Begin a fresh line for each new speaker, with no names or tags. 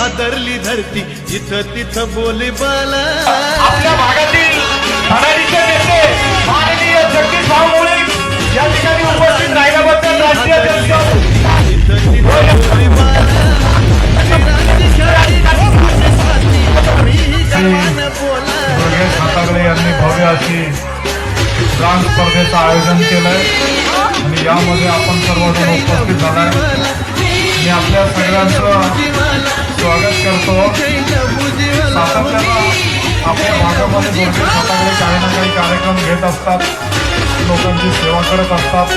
हादरली धरती जिथं तिथं बोले बाला
आपल्या भागातील धडाडीचे नेते माननीय जगदीश भाऊ मुळीक या ठिकाणी उपस्थित राहिल्याबद्दल राष्ट्रीय अध्यक्ष
जिथं तिथं बोले बाला
योगेश हातागळे यांनी भव्य अशी डान्स स्पर्धेचं आयोजन केलंय आणि यामध्ये आपण सर्वजण उपस्थित झालाय. मी आपल्या सगळ्यांचं स्वागत करतो. सातत्यानं आपल्या भागामध्ये योगेश हातागळे काही ना काही कार्यक्रम घेत असतात, लोकांची सेवा करत असतात.